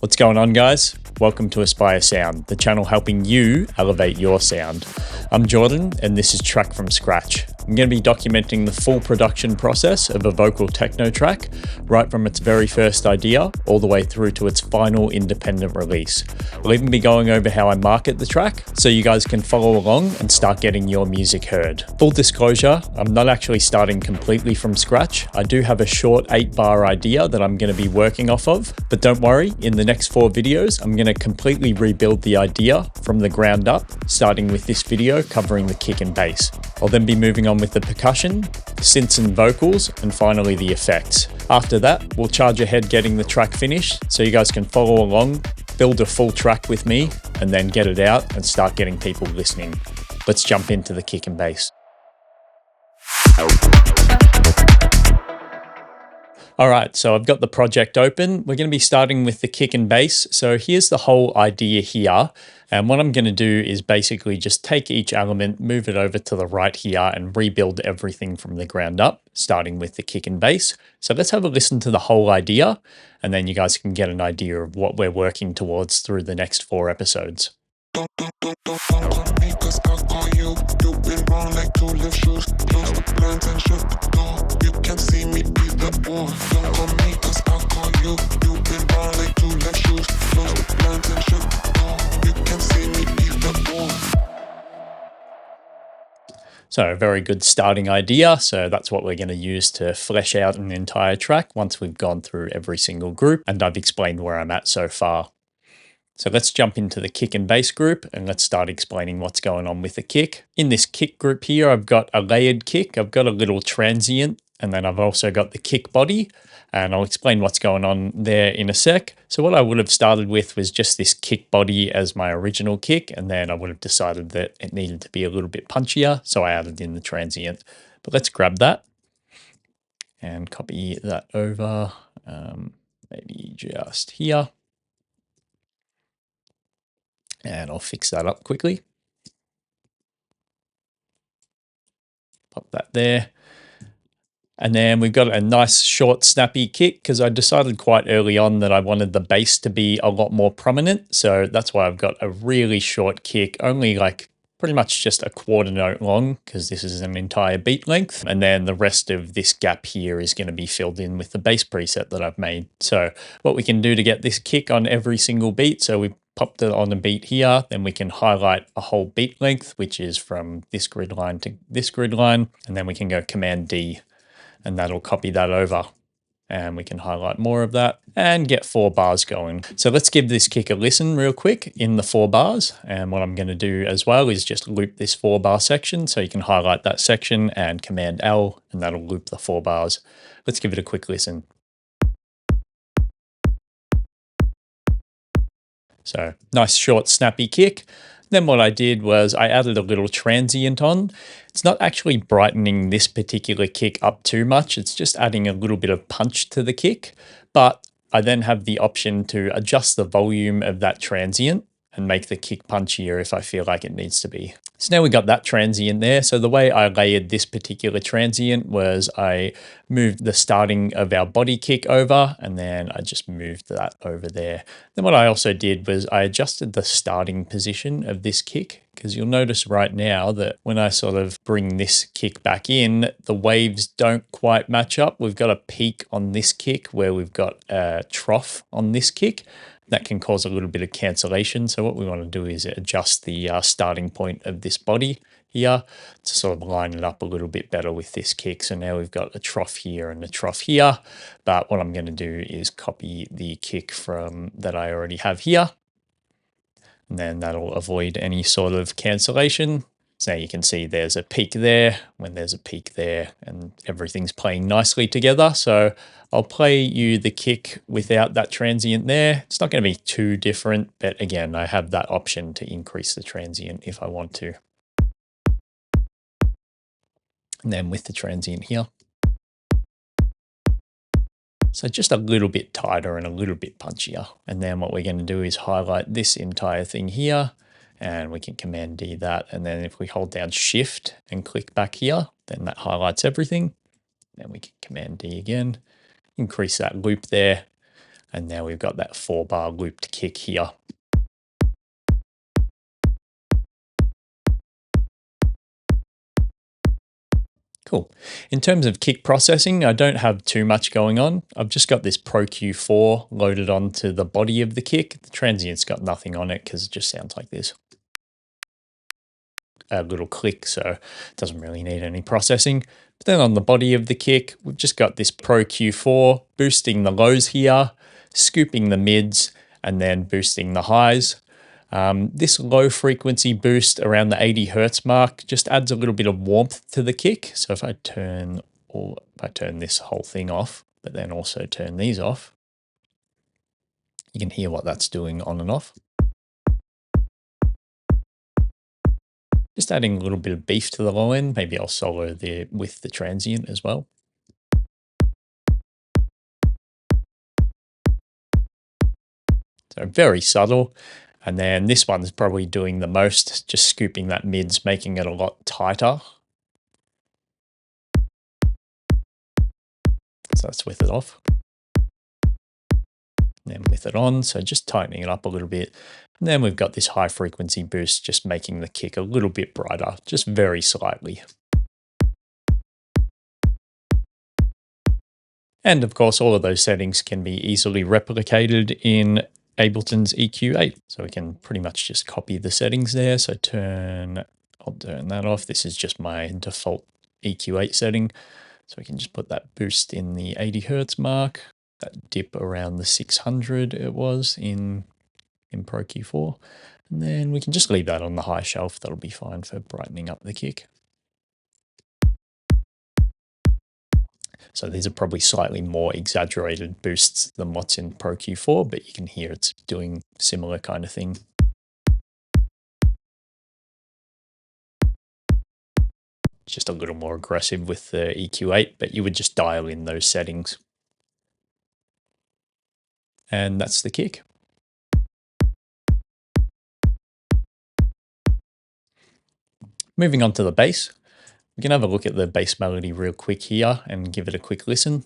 What's going on, guys? Welcome to Aspire Sound, the channel helping you elevate your sound. I'm Jordan, and this is Track from Scratch. I'm going to be documenting the full production process of a vocal techno track, right from its very first idea all the way through to its final independent release. We'll even be going over how I market the track, so you guys can follow along and start getting your music heard. Full disclosure, I'm not actually starting completely from scratch. I do have a short 8-bar idea that I'm going to be working off of, but don't worry, in the next 4 videos, I'm going to completely rebuild the idea from the ground up, starting with this video covering the kick and bass. I'll then be moving on with the percussion, synths and vocals, and finally the effects. After that, we'll charge ahead getting the track finished so you guys can follow along, build a full track with me, and then get it out and start getting people listening. Let's jump into the kick and bass. All right, so I've got the project open. We're going to be starting with the kick and bass. So here's the whole idea here. And what I'm going to do is basically just take each element, move it over to the right here and rebuild everything from the ground up, starting with the kick and bass. So let's have a listen to the whole idea, and then you guys can get an idea of what we're working towards through the next 4 episodes. So a very good starting idea. So that's what we're going to use to flesh out an entire track once we've gone through every single group and I've explained where I'm at so far. So let's jump into the kick and bass group and let's start explaining what's going on with the kick. In this kick group here, I've got a layered kick, I've got a little transient, and then I've also got the kick body, and I'll explain what's going on there in a sec. So what I would have started with was just this kick body as my original kick, and then I would have decided that it needed to be a little bit punchier, so I added in the transient. But let's grab that and copy that over, maybe just here. And I'll fix that up quickly. Pop that there. And then we've got a nice short snappy kick because I decided quite early on that I wanted the bass to be a lot more prominent. So that's why I've got a really short kick, only like pretty much just a quarter note long because this is an entire beat length. And then the rest of this gap here is going to be filled in with the bass preset that I've made. So what we can do to get this kick on every single beat, so we popped it on a beat here, then we can highlight a whole beat length, which is from this grid line to this grid line, and then we can go Command D, and that'll copy that over. And we can highlight more of that and get 4 bars going. So let's give this kick a listen real quick in the 4 bars. And what I'm going to do as well is just loop this 4-bar section. So you can highlight that section and Command L, and that'll loop the 4 bars. Let's give it a quick listen. So nice short snappy kick. Then what I did was I added a little transient on. It's not actually brightening this particular kick up too much. It's just adding a little bit of punch to the kick. But I then have the option to adjust the volume of that transient and make the kick punchier if I feel like it needs to be. So now we got that transient there. So the way I layered this particular transient was I moved the starting of our body kick over, and then I just moved that over there. Then what I also did was I adjusted the starting position of this kick, because you'll notice right now that when I sort of bring this kick back in, the waves don't quite match up. We've got a peak on this kick where we've got a trough on this kick. That can cause a little bit of cancellation. So what we want to do is adjust the starting point of this body here to sort of line it up a little bit better with this kick. So now we've got a trough here and a trough here. But what I'm going to do is copy the kick from that I already have here. And then that'll avoid any sort of cancellation. So now you can see there's a peak there, when there's a peak there, and everything's playing nicely together. So I'll play you the kick without that transient there. It's not going to be too different, but again, I have that option to increase the transient if I want to. And then with the transient here. So just a little bit tighter and a little bit punchier. And then what we're going to do is highlight this entire thing here, and we can Command D that. And then if we hold down Shift and click back here, then that highlights everything. Then we can Command D again, increase that loop there. And now we've got that 4-bar looped kick here. Cool. In terms of kick processing, I don't have too much going on. I've just got this Pro Q4 loaded onto the body of the kick. The transient's got nothing on it because it just sounds like this. A little click, so it doesn't really need any processing. But then on the body of the kick, we've just got this Pro Q4 boosting the lows here, scooping the mids, and then boosting the highs. This low frequency boost around the 80 hertz mark just adds a little bit of warmth to the kick. So if I turn this whole thing off, but then also turn these off, you can hear what that's doing on and off. Just adding a little bit of beef to the low end. Maybe I'll solo with the transient as well. So very subtle. And then this one's probably doing the most, just scooping that mids, making it a lot tighter. So let's with it off. And then with it on, so just tightening it up a little bit. And then we've got this high frequency boost, just making the kick a little bit brighter, just very slightly. And of course, all of those settings can be easily replicated in Ableton's EQ8. So we can pretty much just copy the settings there. So I'll turn that off. This is just my default EQ8 setting. So we can just put that boost in the 80 hertz mark, that dip around the 600 it was in Pro Q4. And then we can just leave that on the high shelf. That'll be fine for brightening up the kick. So these are probably slightly more exaggerated boosts than what's in Pro Q4, but you can hear it's doing similar kind of thing. Just a little more aggressive with the EQ8, but you would just dial in those settings. And that's the kick. Moving on to the bass. We can have a look at the bass melody real quick here and give it a quick listen.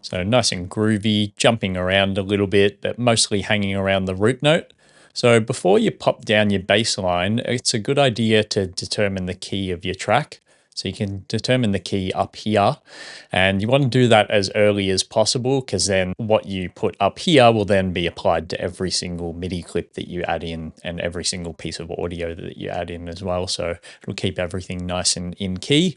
So nice and groovy, jumping around a little bit, but mostly hanging around the root note. So before you pop down your bass line, it's a good idea to determine the key of your track. So you can determine the key up here, and you want to do that as early as possible, because then what you put up here will then be applied to every single MIDI clip that you add in and every single piece of audio that you add in as well. So it'll keep everything nice and in key.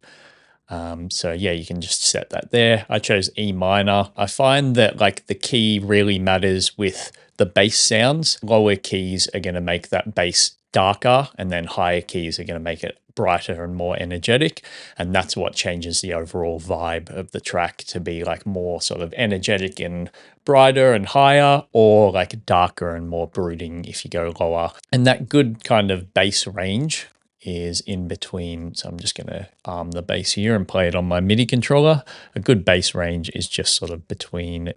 So yeah, you can just set that there. I chose E minor. I find that like the key really matters with the bass sounds. Lower keys are going to make that bass darker, and then higher keys are going to make it brighter and more energetic. And that's what changes the overall vibe of the track to be like more sort of energetic and brighter and higher, or like darker and more brooding if you go lower. And that good kind of bass range is in between. So I'm just going to arm the bass here and play it on my MIDI controller. A good bass range is just sort of between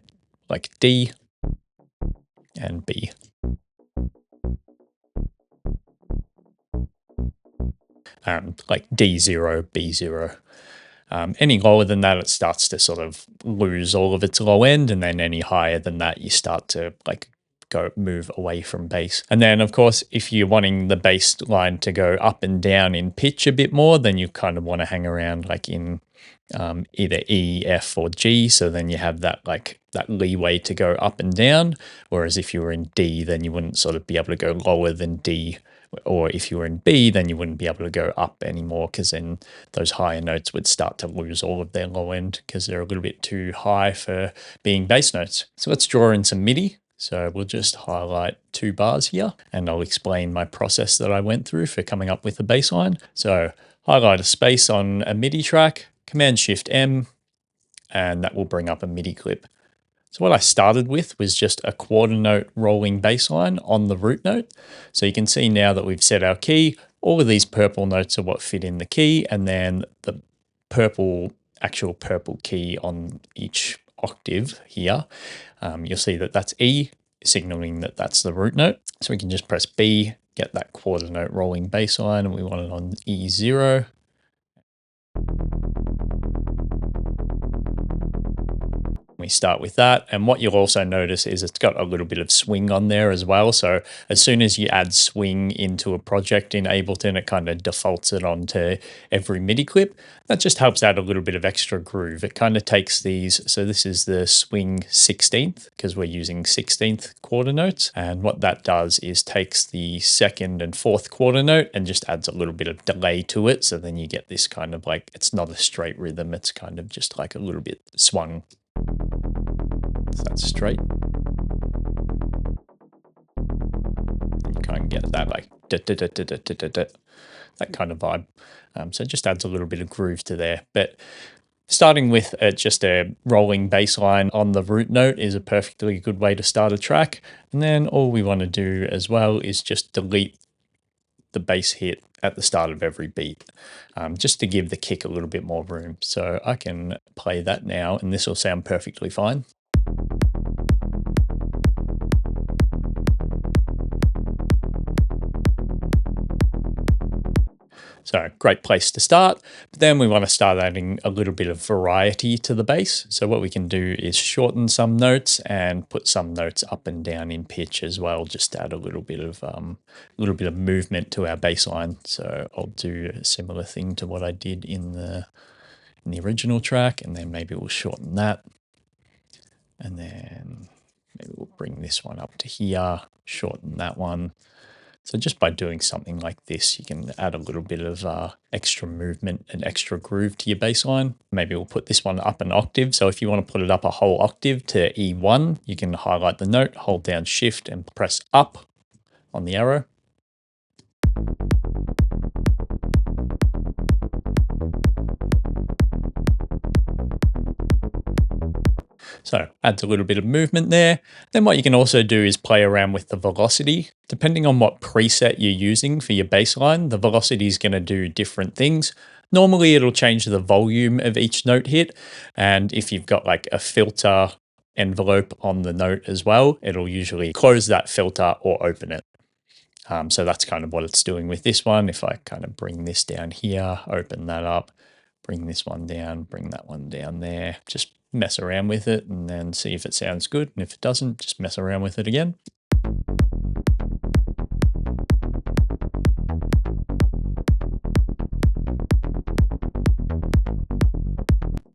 like D and B. Like D0, B0. Any lower than that, it starts to sort of lose all of its low end, and then any higher than that, you start to like move away from bass. And then of course, if you're wanting the bass line to go up and down in pitch a bit more, then you kind of want to hang around like in either E, F, or G. So then you have that like that leeway to go up and down. Whereas if you were in D, then you wouldn't sort of be able to go lower than D. Or if you were in B, then you wouldn't be able to go up anymore, because then those higher notes would start to lose all of their low end because they're a little bit too high for being bass notes. So let's draw in some MIDI. So we'll just highlight 2 bars here, and I'll explain my process that I went through for coming up with the bass line. So highlight a space on a MIDI track, Command-Shift-M, and that will bring up a MIDI clip. So what I started with was just a quarter note rolling bass line on the root note. So you can see now that we've set our key, all of these purple notes are what fit in the key, and then the actual purple key on each octave here, you'll see that that's E, signaling that that's the root note. So we can just press B, get that quarter note rolling bass line, and we want it on E0. We start with that, and what you'll also notice is it's got a little bit of swing on there as well. So as soon as you add swing into a project in Ableton, it kind of defaults it onto every MIDI clip. That just helps add a little bit of extra groove. It kind of takes these, so this is the swing 16th because we're using 16th quarter notes, and what that does is takes the second and fourth quarter note and just adds a little bit of delay to it, so then you get this kind of like, it's not a straight rhythm, it's kind of just like a little bit swung. So that's straight. You kind of get that like that kind of vibe. So it just adds a little bit of groove to there. But starting with just a rolling bass line on the root note is a perfectly good way to start a track. And then all we want to do as well is just delete the bass hit at the start of every beat, just to give the kick a little bit more room. So I can play that now and this will sound perfectly fine. So great place to start. But then we want to start adding a little bit of variety to the bass. So what we can do is shorten some notes and put some notes up and down in pitch as well, just to add a little bit of movement to our bass line. So I'll do a similar thing to what I did in the original track, and then maybe we'll shorten that. And then maybe we'll bring this one up to here, shorten that one. So just by doing something like this, you can add a little bit of extra movement and extra groove to your bass line. Maybe we'll put this one up an octave. So if you want to put it up a whole octave to E1, you can highlight the note, hold down Shift and press up on the arrow. So adds a little bit of movement there. Then what you can also do is play around with the velocity. Depending on what preset you're using for your bass line, the velocity is going to do different things. Normally it'll change the volume of each note hit. And if you've got like a filter envelope on the note as well, it'll usually close that filter or open it. So that's kind of what it's doing with this one. If I kind of bring this down here, open that up, bring this one down, bring that one down there, just mess around with it and then see if it sounds good. And if it doesn't, just mess around with it again.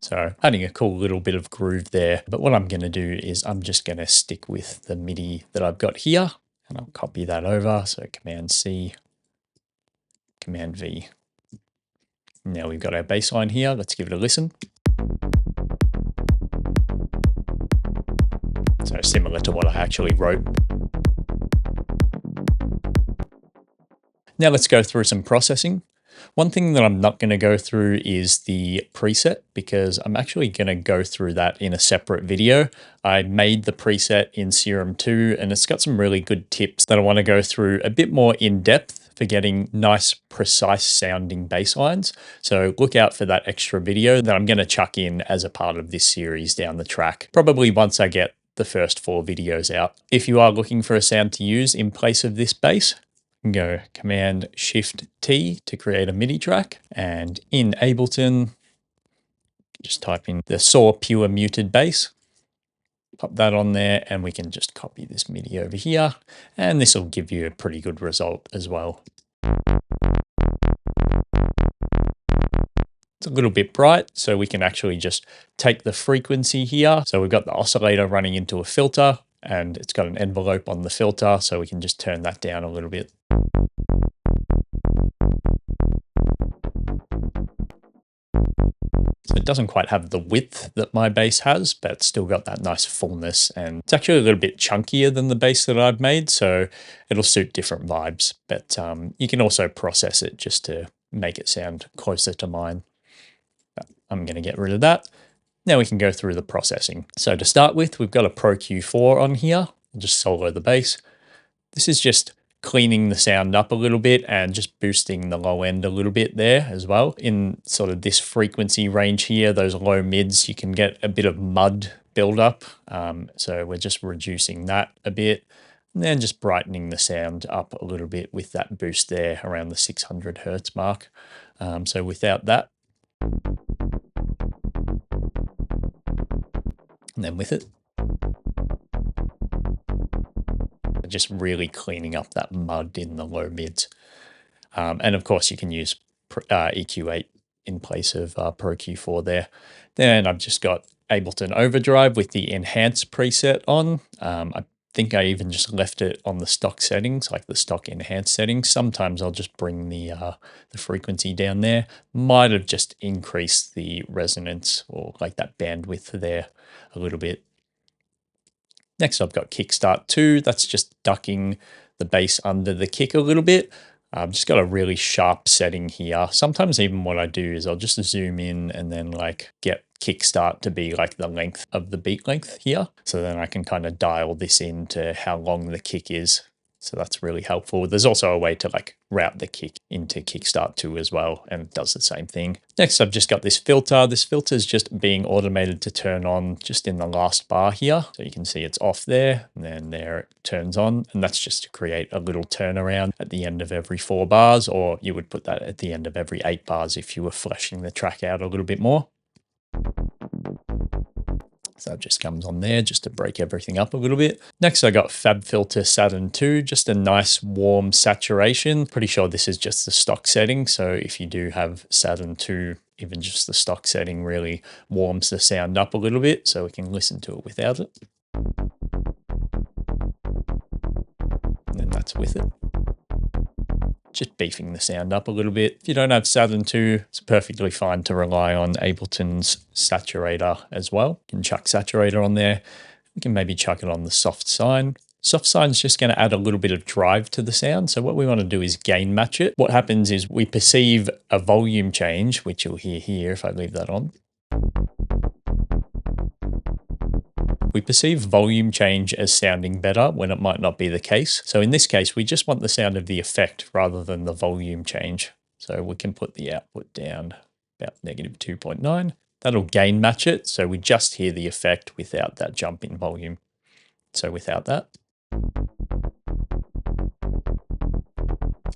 So adding a cool little bit of groove there. But what I'm going to do is I'm just going to stick with the MIDI that I've got here and I'll copy that over. So Command C, Command V. Now we've got our bass line here. Let's give it a listen. So similar to what I actually wrote. Now let's go through some processing. One thing that I'm not going to go through is the preset because I'm actually going to go through that in a separate video. I made the preset in Serum 2 and it's got some really good tips that I want to go through a bit more in depth for getting nice, precise sounding bass lines. So look out for that extra video that I'm going to chuck in as a part of this series down the track, probably once I get the first 4 videos out. If you are looking for a sound to use in place of this bass, go Command Shift T to create a MIDI track, and in Ableton just type in the Saw Pure Muted Bass, pop that on there, and we can just copy this MIDI over here, and this will give you a pretty good result as well. It's a little bit bright, so we can actually just take the frequency here. So we've got the oscillator running into a filter and it's got an envelope on the filter, so we can just turn that down a little bit. So it doesn't quite have the width that my bass has, but it's still got that nice fullness, and it's actually a little bit chunkier than the bass that I've made, so it'll suit different vibes. But you can also process it just to make it sound closer to mine. But I'm going to get rid of that. Now we can go through the processing. So to start with, we've got a Pro Q4 on here. I'll just solo the bass. This is just cleaning the sound up a little bit and just boosting the low end a little bit there as well. In sort of this frequency range here, those low mids, you can get a bit of mud buildup. So we're just reducing that a bit and then just brightening the sound up a little bit with that boost there around the 600 Hertz mark. So without that, And then with it, just really cleaning up that mud in the low mids. And of course, you can use EQ8 in place of Pro Q4 there. Then I've just got Ableton Overdrive with the Enhance preset on. I think I even just left it on the stock settings, like the stock Enhance settings. Sometimes I'll just bring the frequency down there. Might have just increased the resonance or like that bandwidth there a little bit. Next, I've got Kickstart 2. That's just ducking the bass under the kick a little bit. I've just got a really sharp setting here. Sometimes even what I do is I'll just zoom in and then like get Kickstart to be like the length of the beat length here. So then I can kind of dial this into how long the kick is. So that's really helpful. There's also a way to like route the kick into Kickstart 2 as well, and it does the same thing. Next, I've just got this filter. This filter is just being automated to turn on just in the last bar here. So you can see it's off there, and then there it turns on. And that's just to create a little turnaround at the end of every 4 bars, or you would put that at the end of every 8 bars if you were fleshing the track out a little bit more. So it just comes on there just to break everything up a little bit. Next, I got FabFilter Saturn 2, just a nice warm saturation. Pretty sure this is just the stock setting. So if you do have Saturn 2, even just the stock setting really warms the sound up a little bit so we can listen to it without it. And then that's with it. Just beefing the sound up a little bit. If you don't have Saturn 2, it's perfectly fine to rely on Ableton's saturator as well. You can chuck saturator on there. We can maybe chuck it on the soft sine. Soft sine is just going to add a little bit of drive to the sound. So what we want to do is gain match it. What happens is we perceive a volume change, which you'll hear here if I leave that on. We perceive volume change as sounding better when it might not be the case. So in this case, we just want the sound of the effect rather than the volume change. So we can put the output down about -2.9. That'll gain match it. So we just hear the effect without that jump in volume. So without that.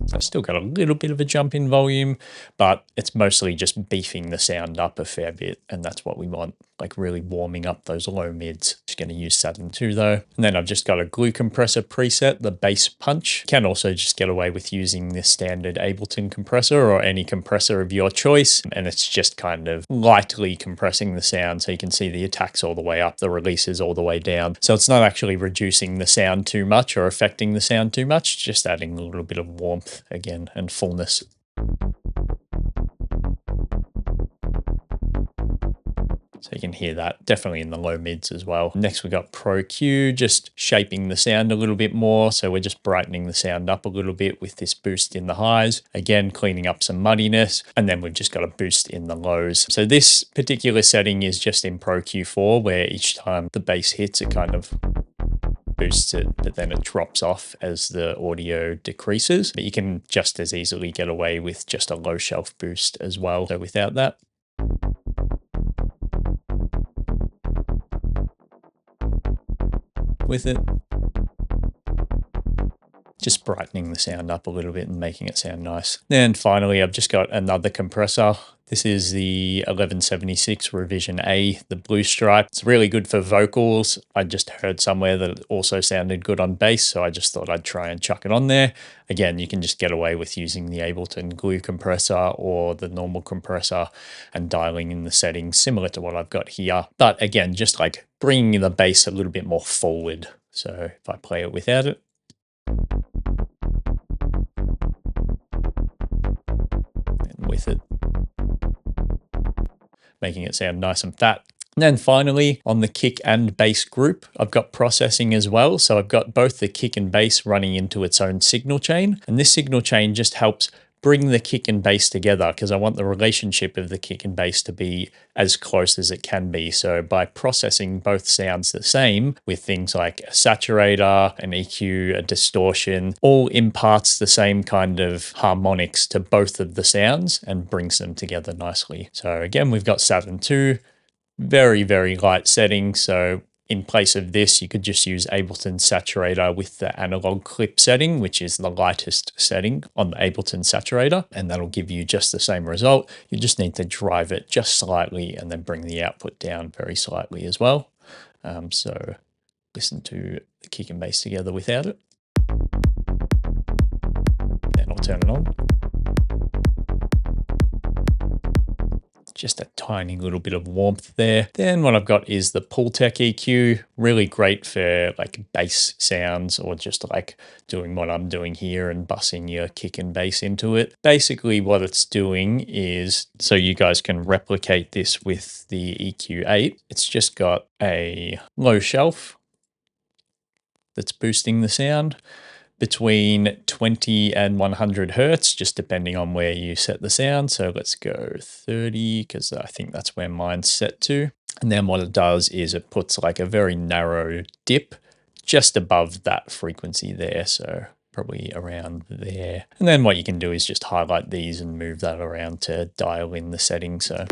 So I've still got a little bit of a jump in volume, but it's mostly just beefing the sound up a fair bit. And that's what we want, like really warming up those low mids. Just going to use Saturn 2 though. And then I've just got a glue compressor preset, the bass punch. Can also just get away with using this standard Ableton compressor or any compressor of your choice. And it's just kind of lightly compressing the sound. So you can see the attacks all the way up, the releases all the way down. So it's not actually reducing the sound too much or affecting the sound too much, just adding a little bit of warmth again and fullness. So you can hear that definitely in the low mids as well. Next we got Pro Q, just shaping the sound a little bit more. So we're just brightening the sound up a little bit with this boost in the highs. Again, cleaning up some muddiness. And then we've just got a boost in the lows. So this particular setting is just in Pro Q4 where each time the bass hits, it kind of boosts it, but then it drops off as the audio decreases. But you can just as easily get away with just a low shelf boost as well. So without that. With it. Just brightening the sound up a little bit and making it sound nice. Then finally, I've just got another compressor. This is the 1176 Revision A, the blue stripe. It's really good for vocals. I just heard somewhere that it also sounded good on bass, so I just thought I'd try and chuck it on there. Again, you can just get away with using the Ableton glue compressor or the normal compressor and dialing in the settings similar to what I've got here. But again, just like bringing the bass a little bit more forward. So if I play it without it. And with it. Making it sound nice and fat. And then finally, on the kick and bass group, I've got processing as well. So I've got both the kick and bass running into its own signal chain. And this signal chain just helps bring the kick and bass together because I want the relationship of the kick and bass to be as close as it can be. So by processing both sounds the same with things like a saturator, an EQ, a distortion, all imparts the same kind of harmonics to both of the sounds and brings them together nicely. So again, we've got Saturn 2, very, very light setting. So in place of this, you could just use Ableton Saturator with the analog clip setting, which is the lightest setting on the Ableton Saturator, and that'll give you just the same result. You just need to drive it just slightly and then bring the output down very slightly as well. So listen to the kick and bass together without it. Then I'll turn it on. Just a tiny little bit of warmth there. Then what I've got is the Pultec EQ, really great for like bass sounds or just like doing what I'm doing here and bussing your kick and bass into it. Basically what it's doing is, so you guys can replicate this with the EQ8, it's just got a low shelf that's boosting the sound between 20 and 100 hertz, just depending on where you set the sound. So let's go 30, because I think that's where mine's set to. And then what it does is it puts like a very narrow dip just above that frequency there. So probably around there. And then what you can do is just highlight these and move that around to dial in the settings. So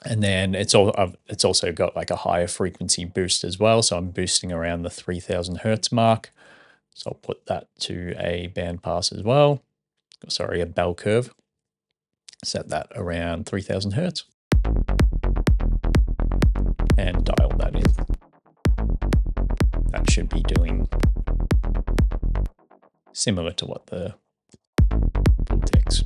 and then it's also got like a higher frequency boost as well. So I'm boosting around the 3000 hertz mark. So I'll put that to a bandpass as well. Sorry, a bell curve. Set that around 3000 hertz. And dial that in. That should be doing similar to what the Pultec's.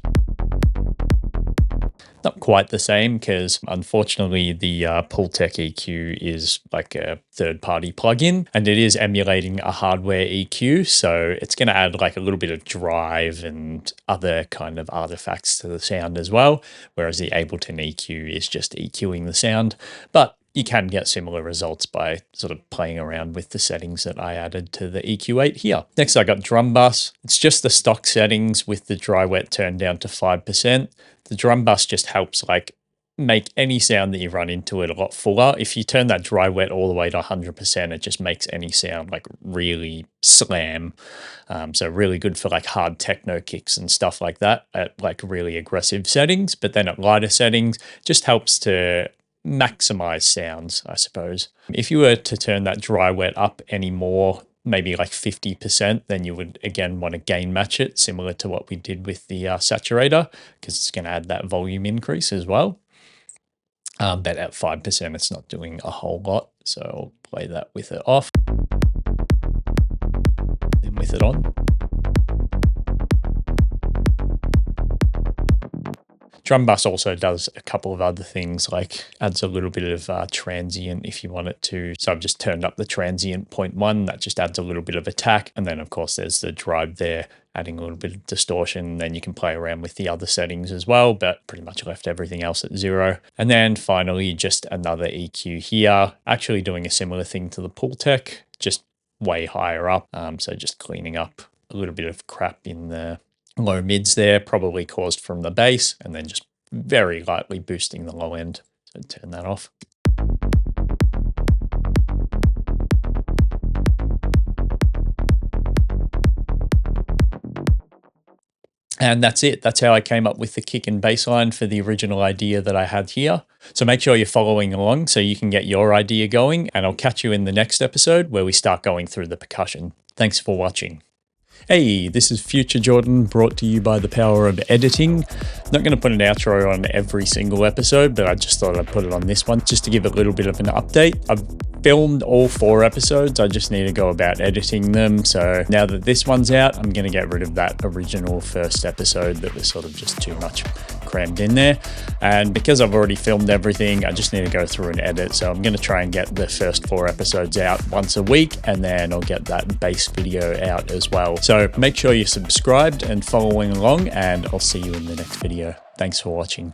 Not quite the same, because unfortunately the Pultec EQ is like a third-party plugin, and it is emulating a hardware EQ, so it's going to add like a little bit of drive and other kind of artifacts to the sound as well, whereas the Ableton EQ is just EQing the sound. But you can get similar results by sort of playing around with the settings that I added to the EQ8 here. Next, I got drum bus. It's just the stock settings with the dry wet turned down to 5%. The drum bus just helps like make any sound that you run into it a lot fuller. If you turn that dry wet all the way to 100%, it just makes any sound like really slam. So really good for like hard techno kicks and stuff like that at like really aggressive settings. But then at lighter settings, just helps to maximize sounds, I suppose. If you were to turn that dry wet up any more, maybe like 50%, then you would again want to gain match it, similar to what we did with the saturator, because it's going to add that volume increase as well. But at 5%, it's not doing a whole lot. So I'll play that with it off, then with it on. Drum bus also does a couple of other things, like adds a little bit of transient if you want it to. So I've just turned up the transient 0.1, that just adds a little bit of attack. And then of course there's the drive there, adding a little bit of distortion. Then you can play around with the other settings as well, but pretty much left everything else at 0. And then finally, just another EQ here, actually doing a similar thing to the Pultec, just way higher up. So just cleaning up a little bit of crap in the low mids there, probably caused from the bass, and then just very lightly boosting the low end. So turn that off. And that's it. That's how I came up with the kick and bass line for the original idea that I had here. So make sure you're following along so you can get your idea going, and I'll catch you in the next episode where we start going through the percussion. Thanks for watching. Hey, this is Future Jordan, brought to you by the power of editing. Not going to put an outro on every single episode, but I just thought I'd put it on this one just to give a little bit of an update. I've filmed all 4 episodes. I just need to go about editing them. So now that this one's out, I'm going to get rid of that original first episode that was sort of just too much crammed in there. And because I've already filmed everything, I just need to go through and edit. So I'm going to try and get the first 4 episodes out once a week, and then I'll get that bass video out as well. So make sure you're subscribed and following along, and I'll see you in the next video. Thanks for watching.